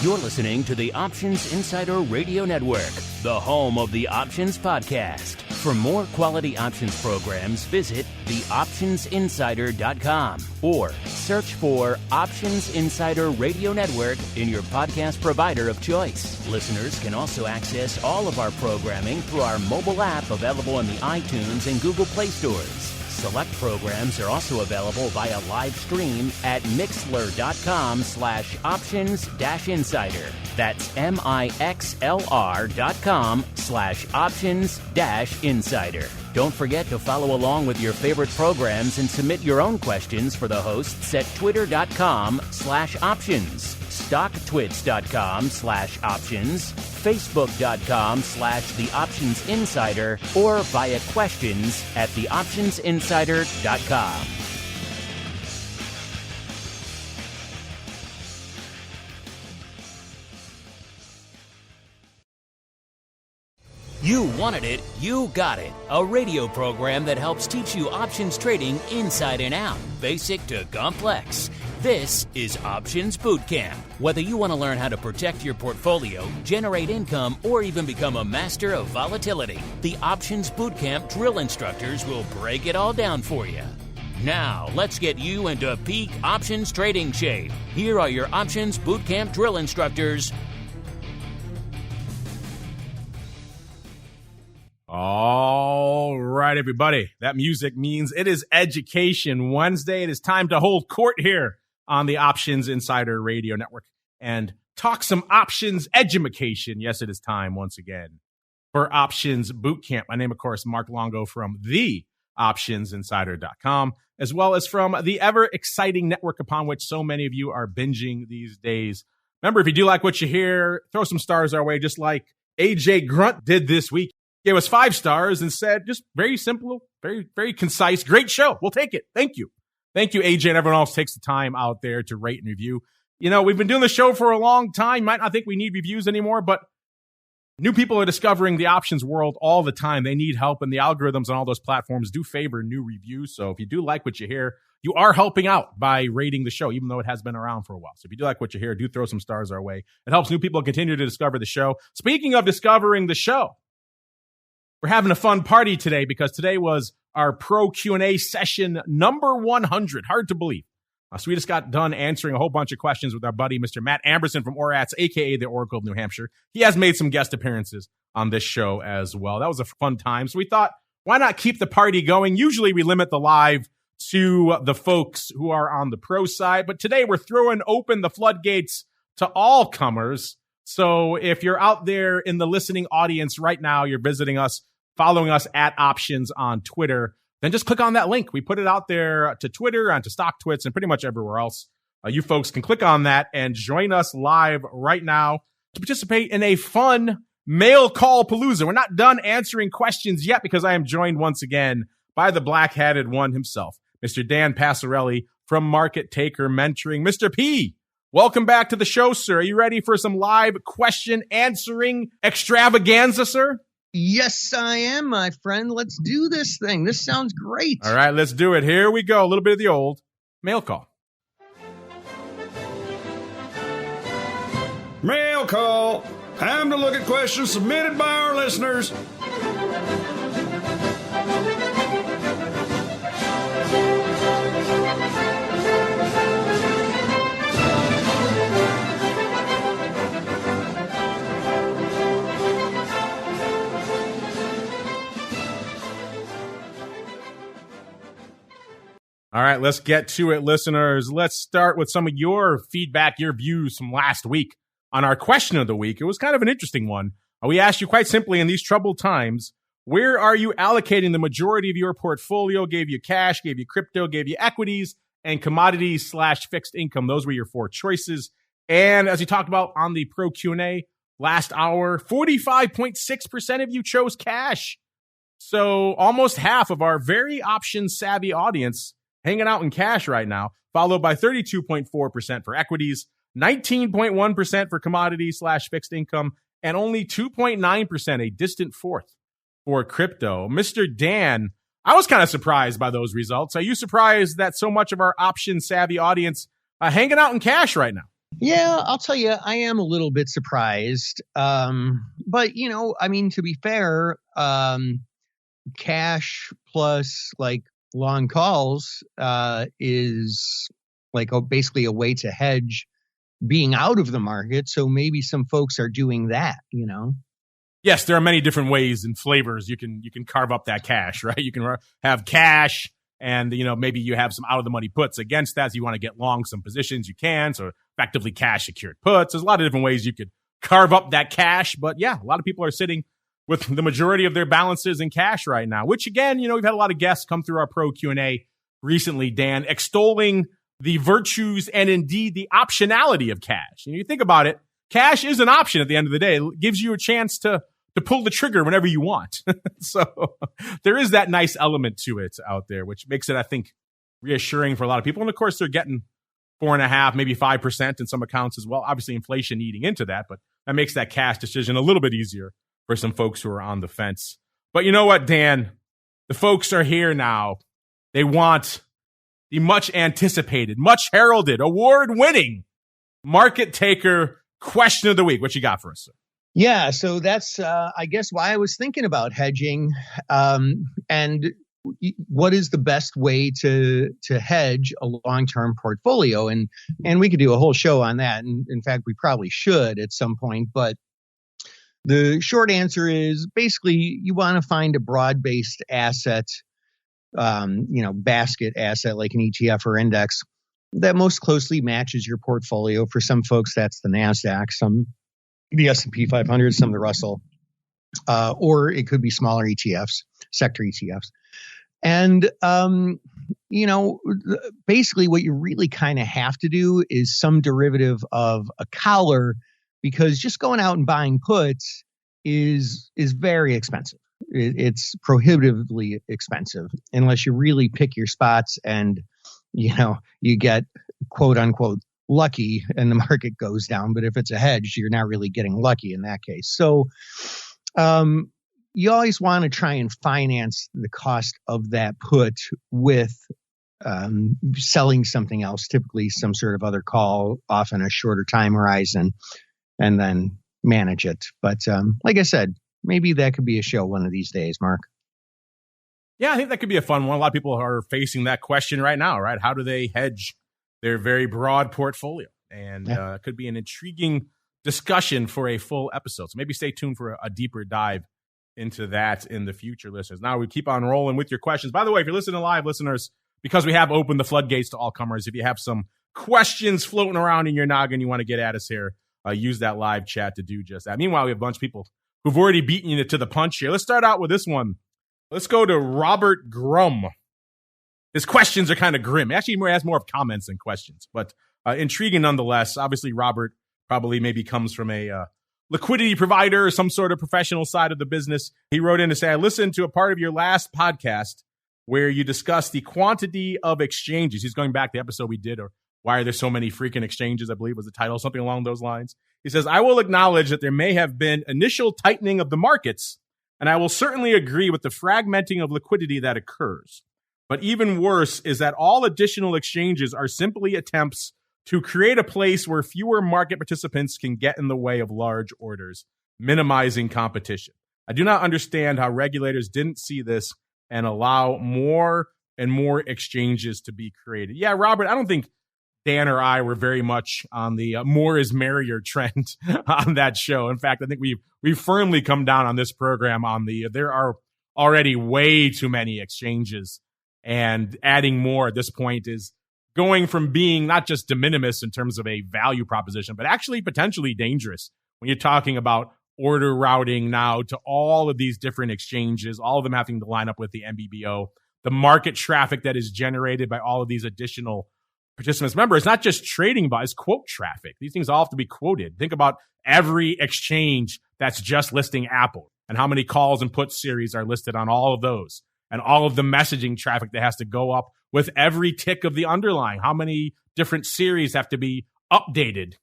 You're listening to the Options Insider Radio Network, the home of the Options Podcast. For more quality options programs, visit theoptionsinsider.com or search for Options Insider Radio Network in your podcast provider of choice. Listeners can also access all of our programming through our mobile app available in the iTunes and Google Play stores. Select programs are also available via live stream at mixlr.com/options-insider. That's mixlr.com/options-insider. Don't forget to follow along with your favorite programs and submit your own questions for the hosts at twitter.com/options, stocktwits.com/options, facebook.com/theoptionsinsider, or via questions at theoptionsinsider.com. You wanted it, you got it. A radio program that helps teach you options trading inside and out, basic to complex. This is Options Bootcamp. Whether you want to learn how to protect your portfolio, generate income, or even become a master of volatility, the Options Bootcamp drill instructors will break it all down for you. Now, let's get you into peak options trading shape. Here are your Options Bootcamp drill instructors. All right, everybody. That music means it is Education Wednesday. It is time to hold court here on the Options Insider Radio Network and talk some options edumacation. Yes, it is time once again for Options Bootcamp. My name, of course, Mark Longo from theoptionsinsider.com, as well as from the ever-exciting network upon which so many of you are binging these days. Remember, if you do like what you hear, throw some stars our way, just like AJ Grunt did this week. Gave us 5 stars and said, just very simple, very, very concise. Great show. We'll take it. Thank you. Thank you, AJ, and everyone else takes the time out there to rate and review. You know, we've been doing the show for a long time. Might not think we need reviews anymore, but new people are discovering the options world all the time. They need help, and the algorithms on all those platforms do favor new reviews. So if you do like what you hear, you are helping out by rating the show, even though it has been around for a while. So if you do like what you hear, do throw some stars our way. It helps new people continue to discover the show. Speaking of discovering the show, we're having a fun party today because today was our Pro Q&A session number 100. Hard to believe. So we just got done answering a whole bunch of questions with our buddy, Mr. Matt Amberson from ORATS, a.k.a. the Oracle of New Hampshire. He has made some guest appearances on this show as well. That was a fun time. So we thought, why not keep the party going? Usually we limit the live to the folks who are on the pro side, but today we're throwing open the floodgates to all comers. So if you're out there in the listening audience right now, you're visiting us, following us at Options on Twitter, then just click on that link. We put it out there to Twitter, onto StockTwits, and pretty much everywhere else. You folks can click on that and join us live right now to participate in a fun mail call palooza. We're not done answering questions yet because I am joined once again by the black-hatted one himself, Mr. Dan Passarelli from Market Taker Mentoring. Mr. P, welcome back to the show, sir. Are you ready for some live question answering extravaganza, sir? Yes, I am, my friend. Let's do this thing. This sounds great. All right, let's do it. Here we go. A little bit of the old mail call. Mail call. Time to look at questions submitted by our listeners. All right, let's get to it, listeners. Let's start with some of your feedback, your views from last week on our question of the week. It was kind of an interesting one. We asked you quite simply, in these troubled times, where are you allocating the majority of your portfolio? Gave you cash, gave you crypto, gave you equities, and commodities/fixed income. Those were your 4 choices. And as we talked about on the Pro Q&A last hour, 45.6% of you chose cash. So almost half of our very option-savvy audience hanging out in cash right now, followed by 32.4% for equities, 19.1% for commodities/fixed income, and only 2.9%, a distant fourth, for crypto. Mr. Dan, I was kind of surprised by those results. Are you surprised that so much of our option-savvy audience hanging out in cash right now? Yeah, I'll tell you, I am a little bit surprised. But I mean, to be fair, cash plus like long calls is like basically a way to hedge being out of the market. So maybe some folks are doing that. Yes, there are many different ways and flavors you can carve up that cash, right? You can have cash, and maybe you have some out of the money puts against that. So you want to get long some positions, you can. So effectively cash secured puts. There's a lot of different ways you could carve up that cash. But yeah, a lot of people are sitting with the majority of their balances in cash right now, which again, we've had a lot of guests come through our pro Q&A recently, Dan, extolling the virtues and indeed the optionality of cash. You think about it, cash is an option at the end of the day. It gives you a chance to pull the trigger whenever you want. So there is that nice element to it out there, which makes it, I think, reassuring for a lot of people. And of course, they're getting 4.5%, maybe 5% in some accounts as well. Obviously, inflation eating into that, but that makes that cash decision a little bit easier for some folks who are on the fence. But you know what, Dan? The folks are here now. They want the much anticipated, much heralded, award-winning market taker question of the week. What you got for us, sir? Yeah, so that's, I guess, why I was thinking about hedging, and what is the best way to hedge a long-term portfolio, and we could do a whole show on that. And in fact, we probably should at some point. But the short answer is basically you want to find a broad-based asset, basket asset like an ETF or index that most closely matches your portfolio. For some folks, that's the NASDAQ, some the S&P 500, some of the Russell, or it could be smaller ETFs, sector ETFs. And, basically what you really kind of have to do is some derivative of a collar, because just going out and buying puts is very expensive. It's prohibitively expensive unless you really pick your spots and, you get quote unquote lucky and the market goes down. But if it's a hedge, you're not really getting lucky in that case. So you always want to try and finance the cost of that put with selling something else, typically some sort of other call, often a shorter time horizon, and then manage it. But like I said, maybe that could be a show one of these days, Mark. Yeah, I think that could be a fun one. A lot of people are facing that question right now, right? How do they hedge their very broad portfolio? And it could be an intriguing discussion for a full episode. So maybe stay tuned for a deeper dive into that in the future, listeners. Now we keep on rolling with your questions. By the way, if you're listening live, listeners, because we have opened the floodgates to all comers, if you have some questions floating around in your noggin you want to get at us here, use that live chat to do just that. Meanwhile, we have a bunch of people who've already beaten you to the punch here. Let's start out with this one. Let's go to Robert Grum. His questions are kind of grim. Actually, he has more of comments than questions, but intriguing nonetheless. Obviously, Robert probably maybe comes from a liquidity provider or some sort of professional side of the business. He wrote in to say, I listened to a part of your last podcast where you discussed the quantity of exchanges. He's going back to the episode we did, or why are there so many freaking exchanges, I believe was the title, something along those lines. He says, I will acknowledge that there may have been initial tightening of the markets, and I will certainly agree with the fragmenting of liquidity that occurs. But even worse is that all additional exchanges are simply attempts to create a place where fewer market participants can get in the way of large orders, minimizing competition. I do not understand how regulators didn't see this and allow more and more exchanges to be created. Yeah, Robert, I don't think Dan or I were very much on the more is merrier trend on that show. In fact, I think we've firmly come down on this program on there are already way too many exchanges, and adding more at this point is going from being not just de minimis in terms of a value proposition, but actually potentially dangerous when you're talking about order routing now to all of these different exchanges, all of them having to line up with the MBBO, the market traffic that is generated by all of these additional participants. Remember, it's not just trading, but it's quote traffic. These things all have to be quoted. Think about every exchange that's just listing Apple and how many calls and put series are listed on all of those, and all of the messaging traffic that has to go up with every tick of the underlying. How many different series have to be updated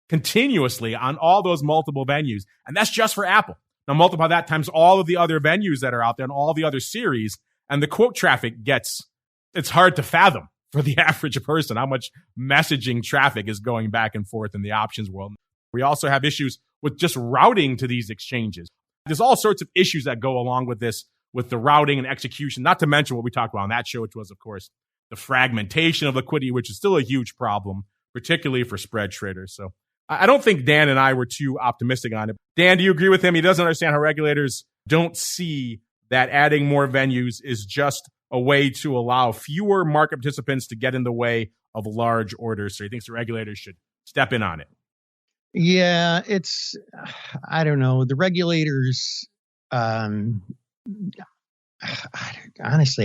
continuously on all those multiple venues. And that's just for Apple. Now multiply that times all of the other venues that are out there and all the other series, and the quote traffic it's hard to fathom for the average person, how much messaging traffic is going back and forth in the options world. We also have issues with just routing to these exchanges. There's all sorts of issues that go along with this, with the routing and execution, not to mention what we talked about on that show, which was, of course, the fragmentation of liquidity, which is still a huge problem, particularly for spread traders. So I don't think Dan and I were too optimistic on it. Dan, do you agree with him? He doesn't understand how regulators don't see that adding more venues is just a way to allow fewer market participants to get in the way of large orders. So he thinks the regulators should step in on it. Yeah, I don't know. The regulators, honestly,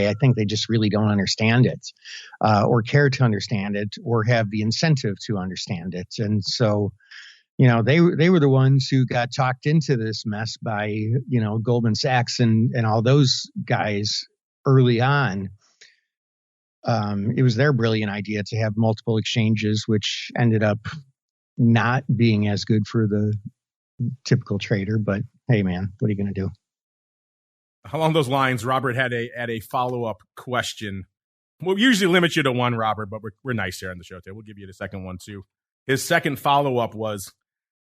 I think they just really don't understand it, or care to understand it, or have the incentive to understand it. And so, they were the ones who got talked into this mess by, Goldman Sachs and all those guys early on. It was their brilliant idea to have multiple exchanges, which ended up not being as good for the typical trader. But hey, man, what are you going to do? Along those lines, Robert had a follow-up question. We'll usually limit you to one, Robert, but we're nice here on the show today. We'll give you the second one, too. His second follow-up was,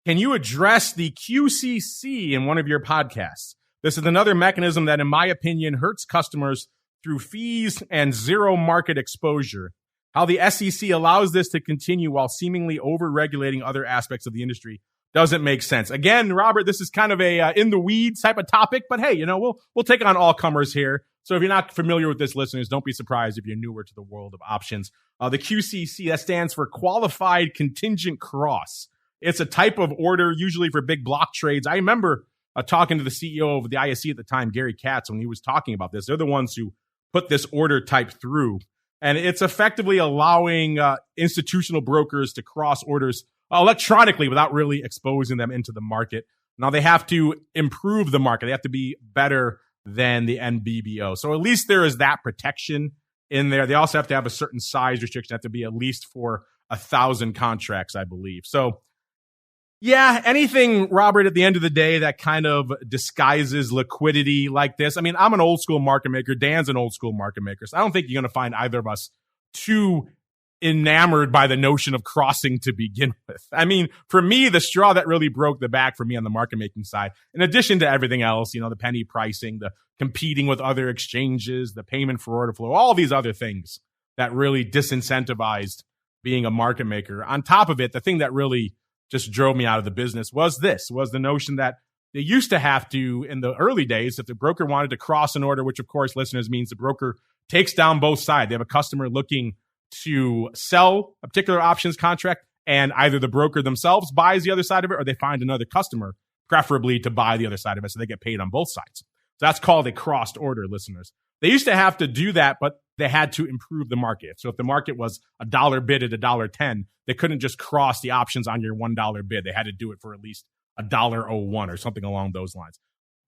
can you address the QCC in one of your podcasts? This is another mechanism that, in my opinion, hurts customers through fees and zero market exposure. How the SEC allows this to continue while seemingly over-regulating other aspects of the industry doesn't make sense. Again, Robert, this is kind of a in the weeds type of topic, but hey, we'll take on all comers here. So if you're not familiar with this, listeners, don't be surprised if you're newer to the world of options. The QCC, that stands for Qualified Contingent Cross. It's a type of order, usually for big block trades. I remember talking to the CEO of the ISE at the time, Gary Katz, when he was talking about this. They're the ones who put this order type through. And it's effectively allowing institutional brokers to cross orders electronically without really exposing them into the market. Now, they have to improve the market. They have to be better than the NBBO. So at least there is that protection in there. They also have to have a certain size restriction. They have to be at least for 1,000 contracts, I believe. So, yeah, anything, Robert, at the end of the day that kind of disguises liquidity like this. I mean, I'm an old school market maker. Dan's an old school market maker. So I don't think you're going to find either of us too enamored by the notion of crossing to begin with. I mean, for me, the straw that really broke the back for me on the market making side, in addition to everything else, the penny pricing, the competing with other exchanges, the payment for order flow, all these other things that really disincentivized being a market maker. On top of it, the thing that really just drove me out of the business was the notion that they used to have to, in the early days, if the broker wanted to cross an order, which of course, listeners, means the broker takes down both sides. They have a customer looking to sell a particular options contract, and either the broker themselves buys the other side of it, or they find another customer, preferably to buy the other side of it, so they get paid on both sides. So that's called a crossed order, listeners. They used to have to do that, but they had to improve the market. So if the market was $1 bid at $1.10, they couldn't just cross the options on your $1 bid. They had to do it for at least $1.01 or something along those lines.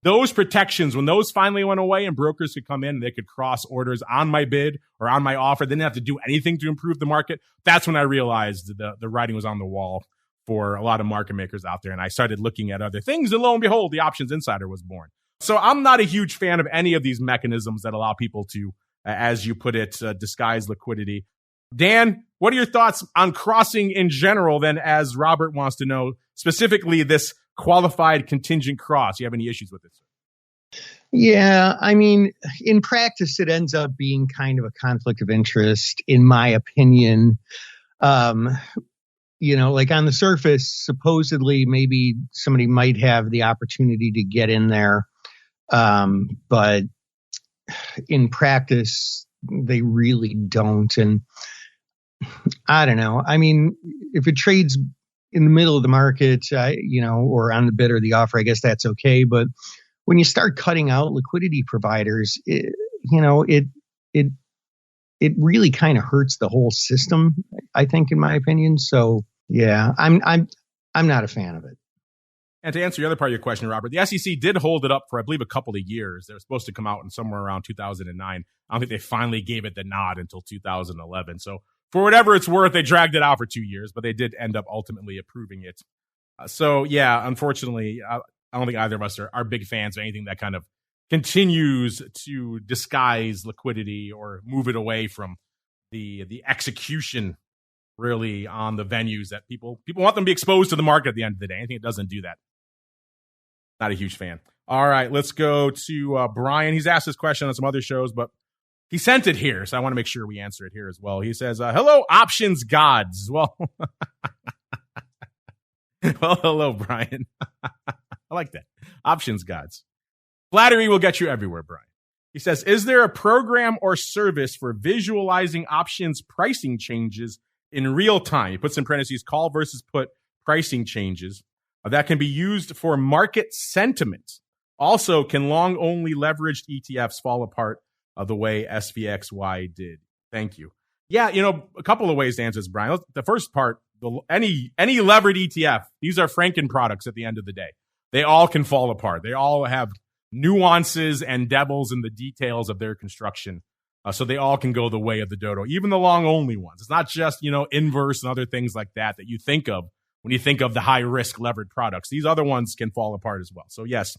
Those protections, when those finally went away and brokers could come in and they could cross orders on my bid or on my offer, they didn't have to do anything to improve the market. That's when I realized the writing was on the wall for a lot of market makers out there. And I started looking at other things, and lo and behold, the Options Insider was born. So I'm not a huge fan of any of these mechanisms that allow people to, as you put it, disguise liquidity. Dan, what are your thoughts on crossing in general then, as Robert wants to know, specifically this qualified contingent cross? Do you have any issues with it, sir? Yeah, I mean, in practice, it ends up being kind of a conflict of interest, in my opinion. Like on the surface, supposedly maybe somebody might have the opportunity to get in there. But in practice, they really don't. And I don't know. I mean, if it trades in the middle of the market, or on the bid or the offer, I guess that's okay. But when you start cutting out liquidity providers, it really kind of hurts the whole system, I think, in my opinion. So yeah, I'm not a fan of it. And to answer the other part of your question, Robert, the SEC did hold it up for, I believe, a couple of years. They were supposed to come out in somewhere around 2009. I don't think they finally gave it the nod until 2011. So for whatever it's worth, they dragged it out for 2 years, but they did end up ultimately approving it. So yeah, unfortunately, I don't think either of us are big fans of anything that kind of continues to disguise liquidity or move it away from the execution really on the venues that people want them to be exposed to the market at the end of the day. Anything that doesn't do that, not a huge fan. All right, let's go to Brian. He's asked this question on some other shows, but he sent it here, so I want to make sure we answer it here as well. He says, hello, options gods. Well, well, hello, Brian. I like that. Options gods. Flattery will get you everywhere, Brian. He says, is there a program or service for visualizing options pricing changes in real time? He puts in parentheses, call versus put pricing changes that can be used for market sentiment. Also, can long-only leveraged ETFs fall apart the way SVXY did? Thank you. Yeah, a couple of ways to answer this, Brian. The first part, any levered ETF, these are Frankenproducts at the end of the day. They all can fall apart. They all have nuances and devils in the details of their construction. So they all can go the way of the dodo, even the long-only ones. It's not just, inverse and other things like that you think of when you think of the high-risk levered products. These other ones can fall apart as well. So yes,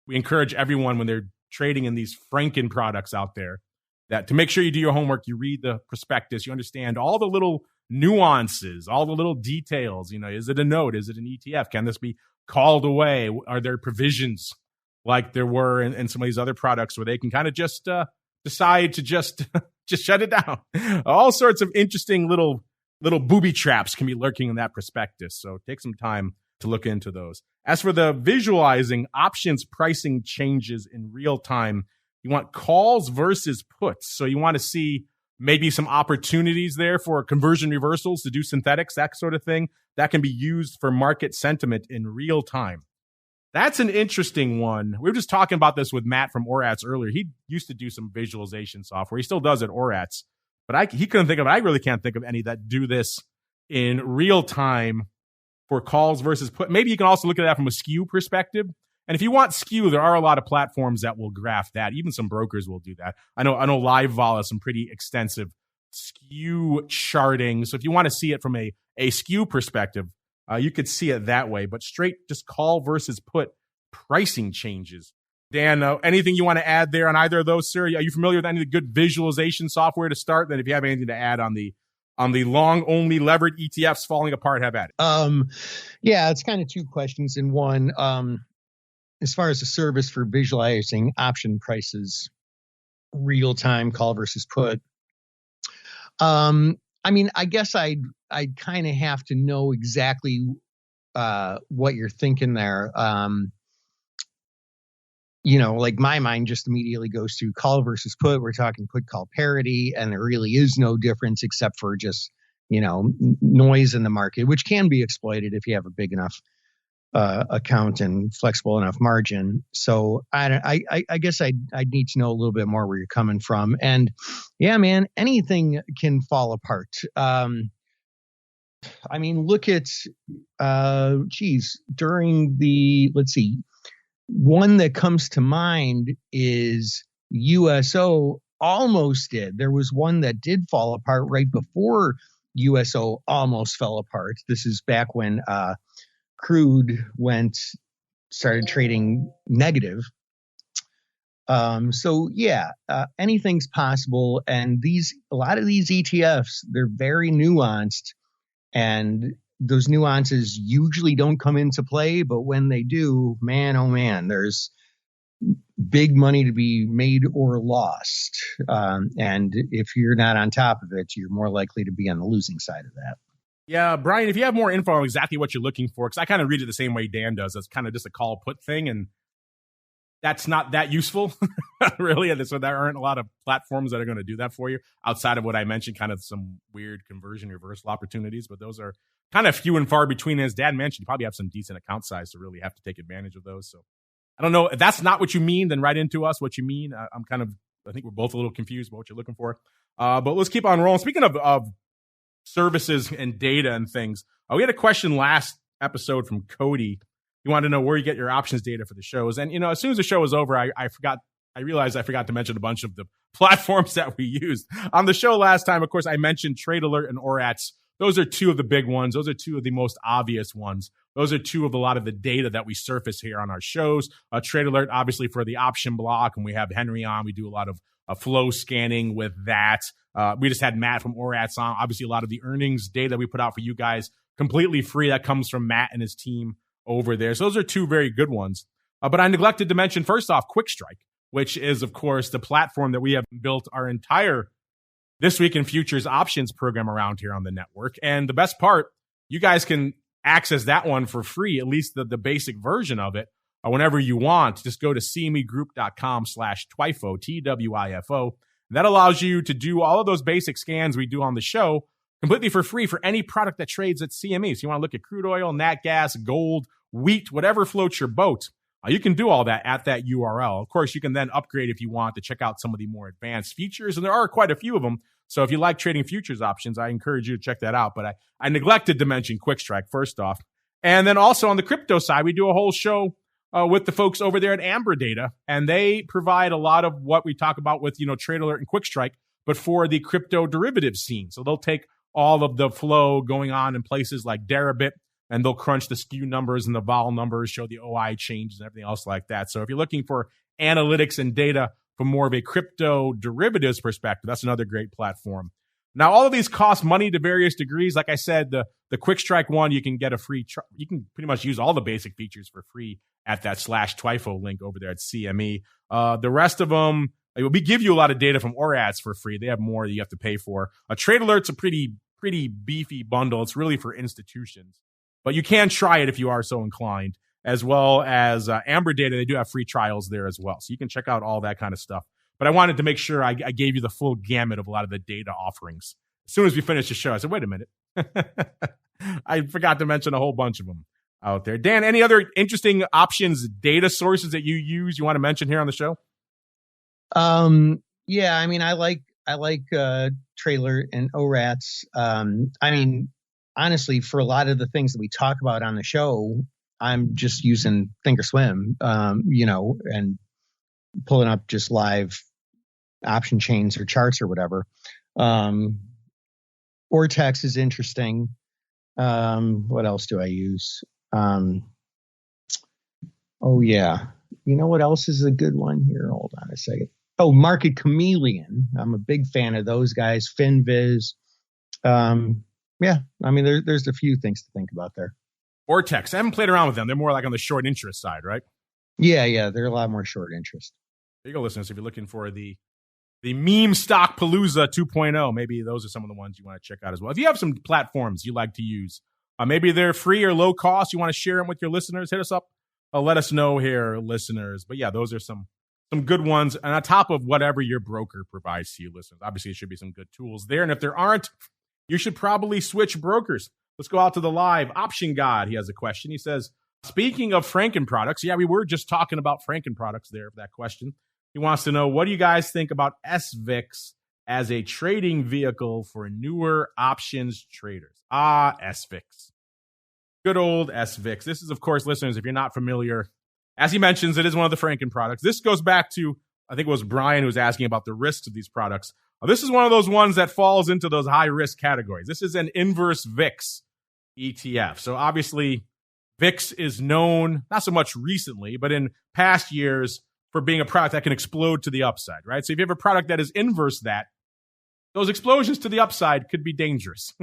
we encourage everyone when they're trading in these Frankenproducts out there that to make sure you do your homework, you read the prospectus, you understand all the little nuances, all the little details. Is it a note? Is it an ETF? Can this be called away? Are there provisions like there were in some of these other products where they can kind of just decide to just shut it down? All sorts of interesting little booby traps can be lurking in that prospectus. So take some time to look into those. As for the visualizing options pricing changes in real time, you want calls versus puts. So you want to see maybe some opportunities there for conversion reversals to do synthetics, that sort of thing. That can be used for market sentiment in real time. That's an interesting one. We were just talking about this with Matt from Orats earlier. He used to do some visualization software. He still does at Orats, but he couldn't think of it. I really can't think of any that do this in real time for calls versus put. Maybe you can also look at that from a skew perspective. And if you want skew, there are a lot of platforms that will graph that. Even some brokers will do that. I know LiveVol has some pretty extensive skew charting. So if you want to see it from a skew perspective, you could see it that way. But straight just call versus put pricing changes. Dan, anything you want to add there on either of those, sir? Are you familiar with any of the good visualization software to start? Then if you have anything to add on the long-only levered ETFs falling apart, have at it. Yeah, it's kind of two questions in one. As far as the service for visualizing option prices, real-time call versus put. I guess I'd kind of have to know exactly what you're thinking there. Like my mind just immediately goes to call versus put. We're talking put call parity, and there really is no difference except for just, noise in the market, which can be exploited if you have a big enough account and flexible enough margin. So I guess I'd need to know a little bit more where you're coming from. And yeah, man, anything can fall apart. Look at, during the, let's see, one that comes to mind is USO almost did. There was one that did fall apart right before USO almost fell apart. This is back when crude started trading negative. Anything's possible. And a lot of these ETFs, they're very nuanced, and those nuances usually don't come into play, but when they do, man, oh man, there's big money to be made or lost. And if you're not on top of it, you're more likely to be on the losing side of that. Yeah, Brian, if you have more info on exactly what you're looking for, because I kind of read it the same way Dan does. It's kind of just a call put thing, and that's not that useful, really. And so there aren't a lot of platforms that are going to do that for you outside of what I mentioned, kind of some weird conversion reversal opportunities. But those are kind of few and far between. As Dan mentioned, you probably have some decent account size to really have to take advantage of those. So I don't know if that's not what you mean, then write into us what you mean. I think we're both a little confused about what you're looking for. But let's keep on rolling. Speaking of services and data and things, we had a question last episode from Cody. You wanted to know where you get your options data for the shows. And, as soon as the show was over, I realized I forgot to mention a bunch of the platforms that we used. On the show last time, of course, I mentioned Trade Alert and Orats. Those are two of the big ones. Those are two of the most obvious ones. Those are two of a lot of the data that we surface here on our shows. Trade Alert, obviously, for the option block, and we have Henry on. We do a lot of flow scanning with that. We just had Matt from ORATS on. Obviously, a lot of the earnings data we put out for you guys completely free. That comes from Matt and his team over there. So those are two very good ones. But I neglected to mention, first off, QuickStrike, which is, of course, the platform that we have built our entire This Week in Futures options program around here on the network. And the best part, you guys can access that one for free, at least the basic version of it, whenever you want. Just go to cmegroup.com/TWIFO, TWIFO. That allows you to do all of those basic scans we do on the show completely for free for any product that trades at CME. So you want to look at crude oil, nat gas, gold, wheat, whatever floats your boat. You can do all that at that URL. Of course, you can then upgrade if you want to check out some of the more advanced features, and there are quite a few of them. So if you like trading futures options, I encourage you to check that out. But I neglected to mention QuickStrike first off. And then also on the crypto side, we do a whole show with the folks over there at Amber Data, and they provide a lot of what we talk about with, Trade Alert and QuickStrike, but for the crypto derivative scene. So they'll take all of the flow going on in places like Deribit, and they'll crunch the skew numbers and the vol numbers, show the OI changes and everything else like that. So if you're looking for analytics and data from more of a crypto derivatives perspective, that's another great platform. Now, all of these cost money to various degrees. Like I said, the QuickStrike one, you can get a free, you can pretty much use all the basic features for free at that /TWIFO link over there at CME. The rest of them, we give you a lot of data from ORATS for free. They have more that you have to pay for. Trade Alert's a pretty beefy bundle. It's really for institutions. But you can try it if you are so inclined, as well as Amber Data. They do have free trials there as well. So you can check out all that kind of stuff. But I wanted to make sure I gave you the full gamut of a lot of the data offerings. As soon as we finished the show, I said, wait a minute. I forgot to mention a whole bunch of them out there. Dan, any other interesting options data sources that you use you want to mention here on the show? Yeah, I mean, I like Trailer and ORATS. Honestly, for a lot of the things that we talk about on the show, I'm just using Thinkorswim, and pulling up just live option chains or charts or whatever. Vortex is interesting. What else do I use? Oh yeah. You know what else is a good one here? Hold on a second. Oh, Market Chameleon. I'm a big fan of those guys. FinViz. Yeah, I mean, there's a few things to think about there. Vortex. I haven't played around with them. They're more like on the short interest side, right? Yeah, they're a lot more short interest. There you go, listeners. If you're looking for the meme stock palooza 2.0, maybe those are some of the ones you want to check out as well. If you have some platforms you like to use, maybe they're free or low cost, you want to share them with your listeners, hit us up. Let us know here, listeners. But yeah, those are some good ones. And on top of whatever your broker provides to you, listeners, obviously it should be some good tools there. And if there aren't, you should probably switch brokers. Let's go out to the live. Option God, he has a question. He says, speaking of Frankenproducts, yeah, we were just talking about Frankenproducts there for that question. He wants to know, what do you guys think about SVIX as a trading vehicle for newer options traders? SVIX. Good old SVIX. This is, of course, listeners, if you're not familiar, as he mentions, it is one of the Frankenproducts. This goes back to, I think it was Brian who was asking about the risks of these products. This is one of those ones that falls into those high-risk categories. This is an inverse VIX ETF. So obviously, VIX is known, not so much recently, but in past years, for being a product that can explode to the upside, right? So if you have a product that is inverse that, those explosions to the upside could be dangerous.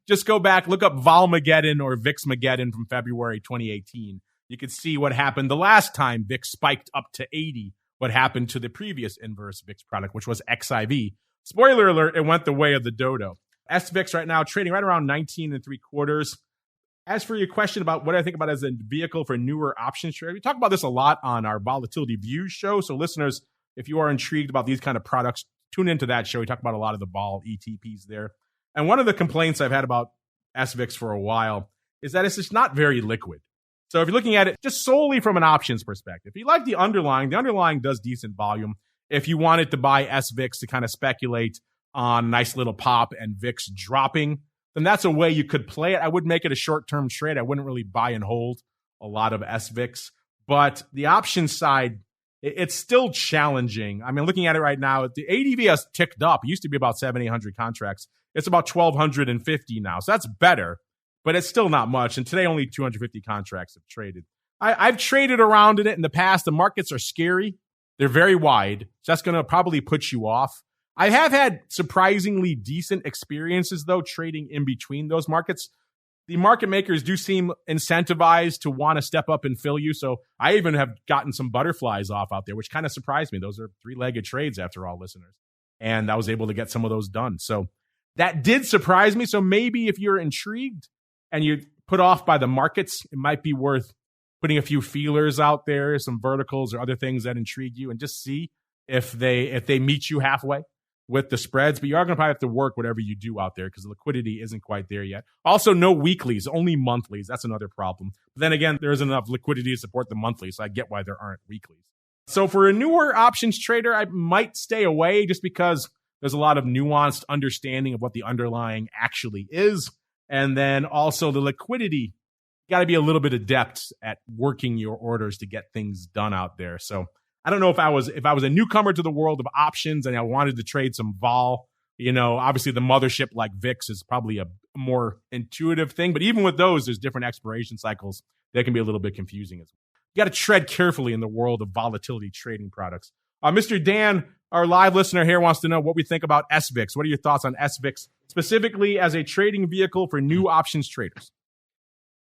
Just go back, look up Volmageddon or VIXmageddon from February 2018. You could see what happened the last time VIX spiked up to 80. What happened to the previous inverse VIX product, which was XIV. Spoiler alert, it went the way of the dodo. SVIX right now trading right around 19 3/4. As for your question about what I think about as a vehicle for newer options trade, we talk about this a lot on our Volatility Views show. So listeners, if you are intrigued about these kind of products, tune into that show. We talk about a lot of the vol ETPs there. And one of the complaints I've had about SVIX for a while is that it's just not very liquid. So if you're looking at it just solely from an options perspective, if you like the underlying does decent volume. If you wanted to buy SVIX to kind of speculate on a nice little pop and VIX dropping, then that's a way you could play it. I would make it a short-term trade. I wouldn't really buy and hold a lot of SVIX. But the options side, it's still challenging. I mean, looking at it right now, the ADV has ticked up. It used to be about 700-800 contracts. It's about 1,250 now. So that's better. But it's still not much. And today, only 250 contracts have traded. I've traded around in it in the past. The markets are scary. They're very wide. So that's going to probably put you off. I have had surprisingly decent experiences, though, trading in between those markets. The market makers do seem incentivized to want to step up and fill you. So I even have gotten some butterflies off out there, which kind of surprised me. Those are 3-legged trades after all, listeners. And I was able to get some of those done. So that did surprise me. So maybe if you're intrigued and you're put off by the markets, it might be worth putting a few feelers out there, some verticals or other things that intrigue you, and just see if they meet you halfway with the spreads. But you are going to probably have to work whatever you do out there because the liquidity isn't quite there yet. Also, no weeklies, only monthlies. That's another problem. But then again, there isn't enough liquidity to support the monthlies, so I get why there aren't weeklies. So for a newer options trader, I might stay away just because there's a lot of nuanced understanding of what the underlying actually is. And then also the liquidity, you got to be a little bit adept at working your orders to get things done out there. So I don't know if I was a newcomer to the world of options and I wanted to trade some vol, obviously the mothership like VIX is probably a more intuitive thing. But even with those, there's different expiration cycles that can be a little bit confusing as well. You got to tread carefully in the world of volatility trading products. Mr. Dan, our live listener here, wants to know what we think about SVIX. What are your thoughts on SVIX, specifically as a trading vehicle for new options traders?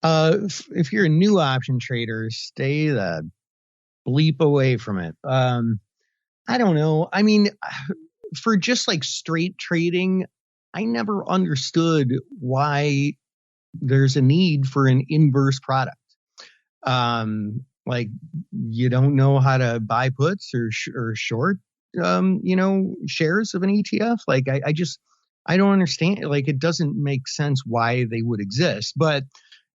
If you're a new option trader, stay the bleep away from it. I don't know. I mean, for just like straight trading, I never understood why there's a need for an inverse product. Like you don't know how to buy puts or short, shares of an ETF. Like I don't understand. Like it doesn't make sense why they would exist. But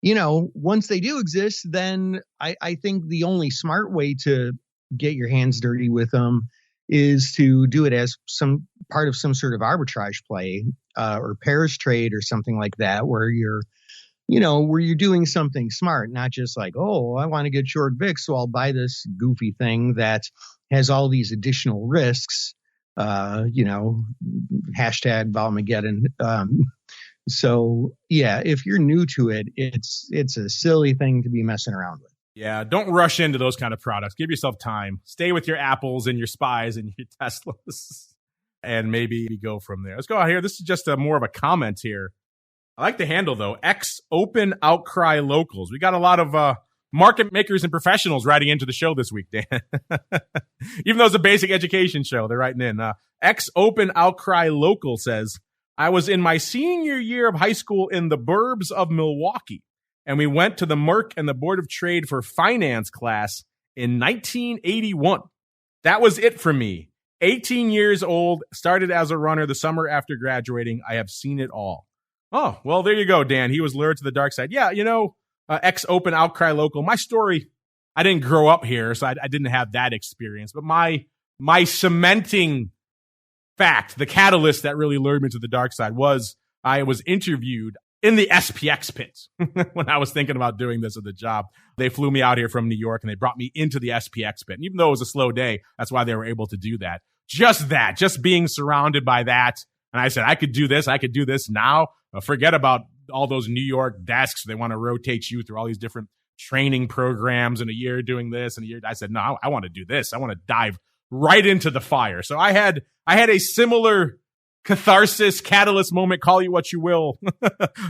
once they do exist, then I think the only smart way to get your hands dirty with them is to do it as some part of some sort of arbitrage play or pairs trade or something like that, where you're doing something smart, not just like, oh, I want to get short VIX, so I'll buy this goofy thing that has all these additional risks, hashtag Volmageddon. So yeah, if you're new to it, it's a silly thing to be messing around with. Yeah, don't rush into those kind of products. Give yourself time. Stay with your Apples and your Spies and your Teslas, and maybe go from there. Let's go out here. This is just more of a comment here. I like the handle, though. Open Outcry Locals. We got a lot of market makers and professionals writing into the show this week, Dan. Even though it's a basic education show, they're writing in. Open Outcry Local says, I was in my senior year of high school in the burbs of Milwaukee, and we went to the Merck and the Board of Trade for Finance class in 1981. That was it for me. 18 years old, started as a runner the summer after graduating. I have seen it all. Oh, well, there you go, Dan. He was lured to the dark side. Yeah, Open Outcry Local. My story, I didn't grow up here, so I didn't have that experience. But my cementing fact, the catalyst that really lured me to the dark side was I was interviewed in the SPX pit when I was thinking about doing this at the job. They flew me out here from New York and they brought me into the SPX pit. And even though it was a slow day, that's why they were able to do that. Just being surrounded by that. And I said, I could do this now. Forget about all those New York desks. They want to rotate you through all these different training programs in a year doing this and a year. I said, no, I want to do this. I want to dive right into the fire. So I had a similar catharsis, catalyst moment, call you what you will,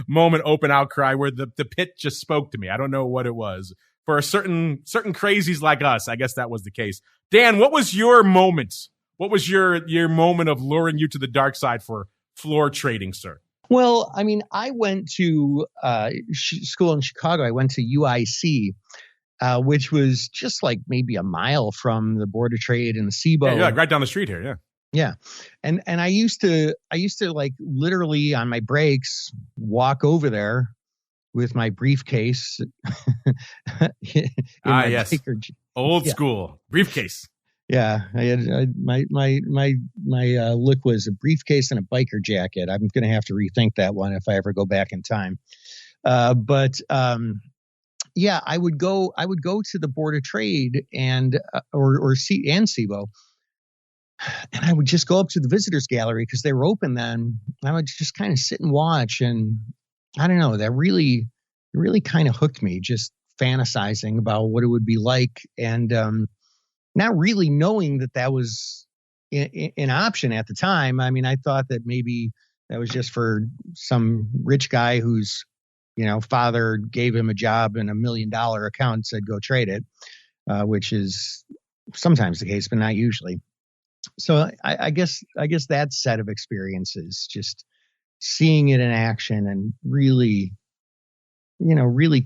moment, Open Outcry, where the pit just spoke to me. I don't know what it was. For certain crazies like us, I guess that was the case. Dan, what was your moment? What was your moment of luring you to the dark side for floor trading, sir? Well, I mean, I went to school in Chicago. I went to UIC, which was just like maybe a mile from the Board of Trade and the SIBO. Yeah, right down the street here. Yeah. Yeah. And I used to like literally on my breaks walk over there with my briefcase. Yes. Old school briefcase. Yeah, I had my look was a briefcase and a biker jacket. I'm going to have to rethink that one if I ever go back in time. But I would go to the Board of Trade and SIBO, and I would just go up to the visitors gallery because they were open then. I would just kind of sit and watch, and I don't know, that really kind of hooked me, just fantasizing about what it would be like, and not really knowing that was an option at the time. I mean, I thought that maybe that was just for some rich guy whose, father gave him a job in $1 million account and said, go trade it, which is sometimes the case, but not usually. So I guess that set of experiences, just seeing it in action and really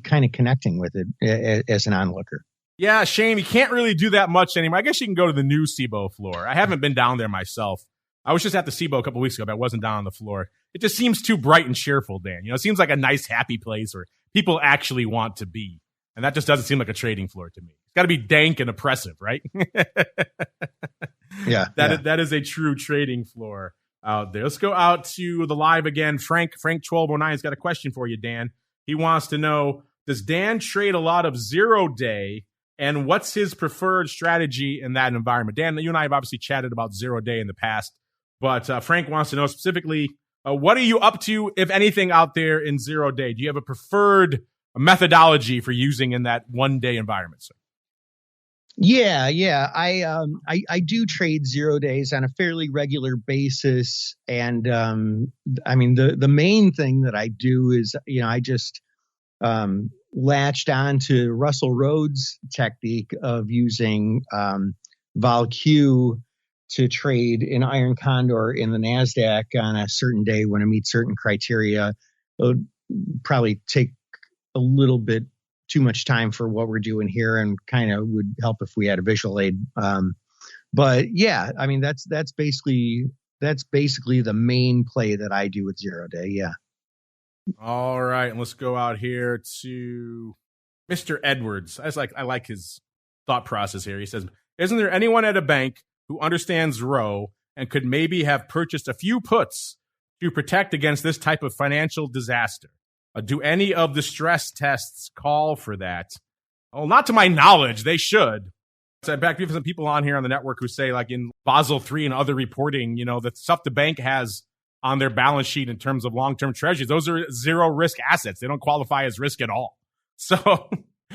kind of connecting with it as an onlooker. Yeah, shame. You can't really do that much anymore. I guess you can go to the new SIBO floor. I haven't been down there myself. I was just at the SIBO a couple weeks ago, but I wasn't down on the floor. It just seems too bright and cheerful, Dan. It seems like a nice, happy place where people actually want to be. And that just doesn't seem like a trading floor to me. It's got to be dank and oppressive, right? Yeah. That is a true trading floor out there. Let's go out to the live again. Frank 1209 has got a question for you, Dan. He wants to know, does Dan trade a lot of 0-day? And what's his preferred strategy in that environment? Dan, you and I have obviously chatted about 0-day in the past, but Frank wants to know specifically, what are you up to, if anything, out there in 0-day? Do you have a preferred methodology for using in that 1-day environment, sir? Yeah. I do trade 0 days on a fairly regular basis. And the main thing that I do is, I just latched on to Russell Rhodes' technique of using vol Q to trade an iron condor in the NASDAQ on a certain day when it meets certain criteria. It would probably take a little bit too much time for what we're doing here, and kind of would help if we had a visual aid. But yeah, I mean, that's basically the main play that I do with 0-day. Yeah. All right, and let's go out here to Mr. Edwards. I like his thought process here. He says, isn't there anyone at a bank who understands Roe and could maybe have purchased a few puts to protect against this type of financial disaster? Do any of the stress tests call for that? Well, not to my knowledge. They should. In fact, we have some people on here on the network who say, like in Basel III and other reporting, the stuff the bank has on their balance sheet in terms of long-term treasuries, those are zero risk assets. They don't qualify as risk at all. So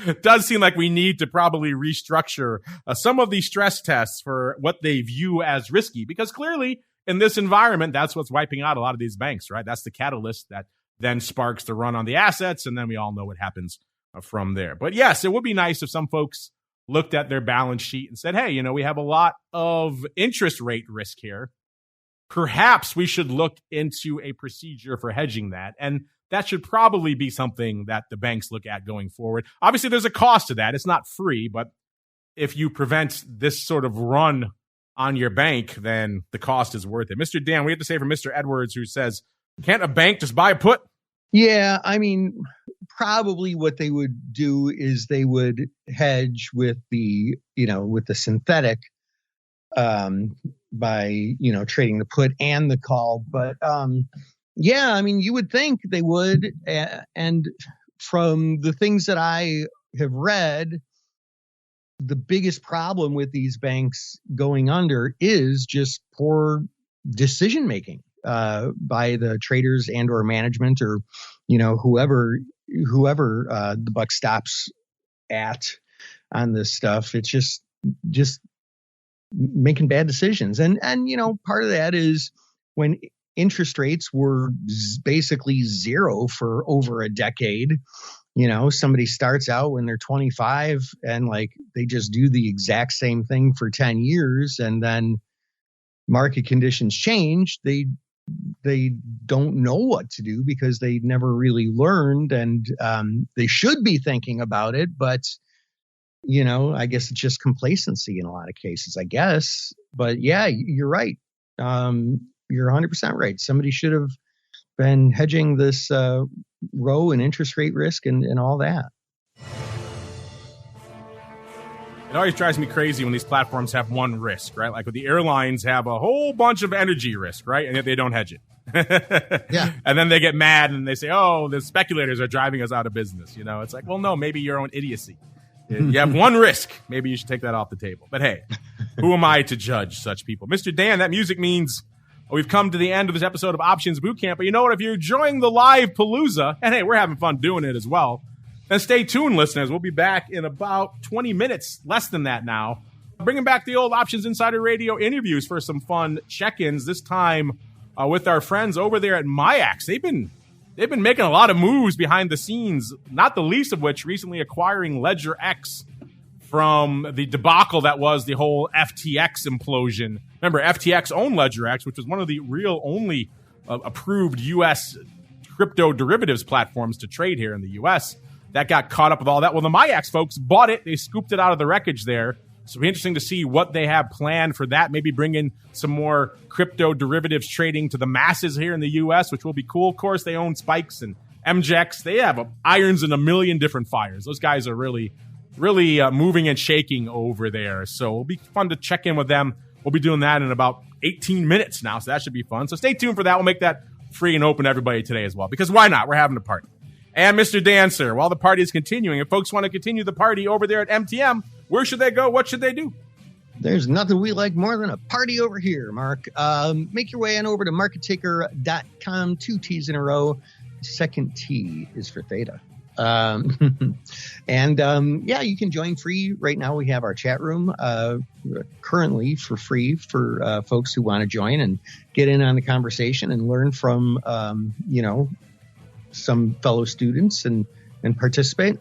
it does seem like we need to probably restructure some of these stress tests for what they view as risky, because clearly in this environment, that's what's wiping out a lot of these banks, right? That's the catalyst that then sparks the run on the assets, and then we all know what happens from there. But yes, it would be nice if some folks looked at their balance sheet and said, hey, we have a lot of interest rate risk here. Perhaps we should look into a procedure for hedging that. And that should probably be something that the banks look at going forward. Obviously, there's a cost to that. It's not free, but if you prevent this sort of run on your bank, then the cost is worth it. Mr. Dan, we have to say from Mr. Edwards, who says, can't a bank just buy a put? Yeah, I mean, probably what they would do is they would hedge with the synthetic by, trading the put and the call. But yeah, I mean, you would think they would. And from the things that I have read, the biggest problem with these banks going under is just poor decision making by the traders and or management, or whoever the buck stops at on this stuff. It's just making bad decisions, and part of that is when interest rates were basically zero for over a decade. Somebody starts out when they're 25 and they just do the exact same thing for 10 years, and then market conditions change. They don't know what to do because they never really learned, and they should be thinking about it. But, I guess it's just complacency in a lot of cases, I guess. But yeah, you're right. You're 100% right. Somebody should have been hedging this row and interest rate risk and all that. It always drives me crazy when these platforms have one risk, right? Like with the airlines have a whole bunch of energy risk, right? And yet they don't hedge it. Yeah. And then they get mad and they say, oh, the speculators are driving us out of business. It's like, well, no, maybe your own idiocy. You have one risk. Maybe you should take that off the table. But hey, who am I to judge such people? Mr. Dan, that music means we've come to the end of this episode of Options Bootcamp. But you know what? If you're enjoying the live palooza, and hey, we're having fun doing it as well, then stay tuned, listeners. We'll be back in about 20 minutes, less than that now, Bringing back the old Options Insider Radio interviews for some fun check-ins, this time with our friends over there at MIAX. They've been making a lot of moves behind the scenes, not the least of which recently acquiring Ledger X from the debacle that was the whole FTX implosion. Remember, FTX owned Ledger X, which was one of the real only approved U.S. crypto derivatives platforms to trade here in the U.S. That got caught up with all that. Well, the MIAX folks bought it. They scooped it out of the wreckage there. So it'll be interesting to see what they have planned for that. Maybe bring in some more crypto derivatives trading to the masses here in the U.S., which will be cool. Of course, they own Spikes and MJX. They have irons in a million different fires. Those guys are really moving and shaking over there. So it'll be fun to check in with them. We'll be doing that in about 18 minutes now, so that should be fun. So stay tuned for that. We'll make that free and open to everybody today as well, because why not? We're having a party. And Mr. Dancer, while the party is continuing, if folks want to continue the party over there at MTM, where should they go? What should they do? There's nothing we like more than a party over here, Mark. Make your way on over to markettaker.com, 2 T's in a row. Second T is for Theta. You can join free. Right now we have our chat room currently for free for folks who want to join and get in on the conversation and learn from, some fellow students and participate.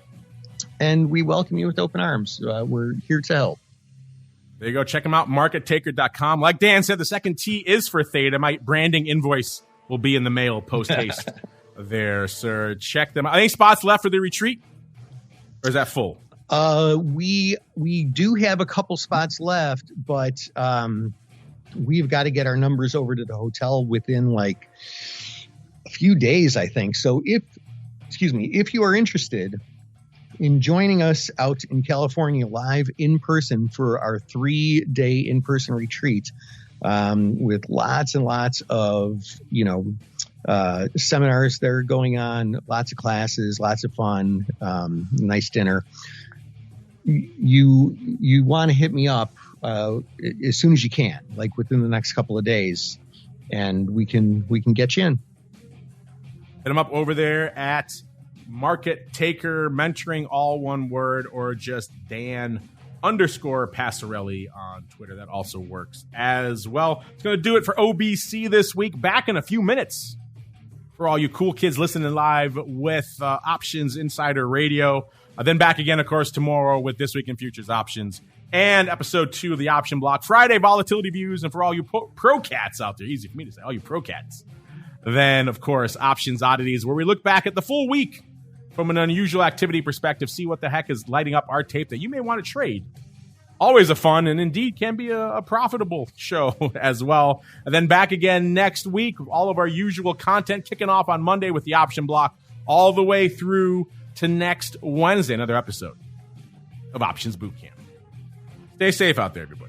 And we welcome you with open arms. We're here to help. There you go. Check them out, markettaker.com. Like Dan said, the second T is for Theta. My branding invoice will be in the mail post-haste there, sir. Check them out. Any spots left for the retreat? Or is that full? We do have a couple spots left, but we've got to get our numbers over to the hotel within like a few days, I think. So if you are interested in joining us out in California live in person for our 3-day in-person retreat, with lots and lots of, seminars that are going on, lots of classes, lots of fun, nice dinner. You want to hit me up as soon as you can, like within the next couple of days, and we can get you in. Hit them up over there at Market Taker Mentoring, all one word, or just Dan_Passarelli on Twitter. That also works as well. It's going to do it for OBC this week. Back in a few minutes for all you cool kids listening live with Options Insider Radio. Then back again, of course, tomorrow with This Week in Futures Options and episode 2 of the Option Block. Friday volatility views, and for all you pro cats out there, easy for me to say, all you pro cats. Then, of course, Options Oddities, where we look back at the full week from an unusual activity perspective, see what the heck is lighting up our tape that you may want to trade. Always a fun and indeed can be a profitable show as well. And then back again next week, all of our usual content kicking off on Monday with the Option Block all the way through to next Wednesday, another episode of Options Bootcamp. Stay safe out there, everybody.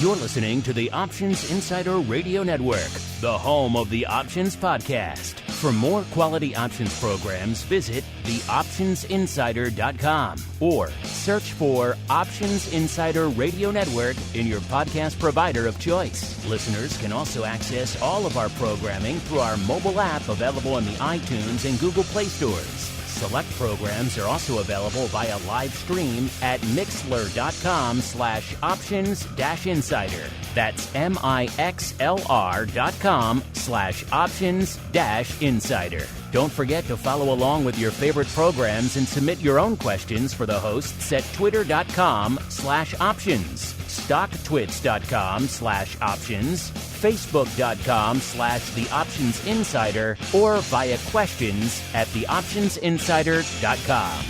You're listening to the Options Insider Radio Network, the home of the Options Podcast. For more quality options programs, visit theoptionsinsider.com or search for Options Insider Radio Network in your podcast provider of choice. Listeners can also access all of our programming through our mobile app available in the iTunes and Google Play stores. Select programs are also available via live stream at mixlr.com/options-insider. That's mixlr.com/options-insider. Don't forget to follow along with your favorite programs and submit your own questions for the hosts at twitter.com/options, stocktwits.com/options, facebook.com/theoptionsinsider, or via questions at theoptionsinsider.com.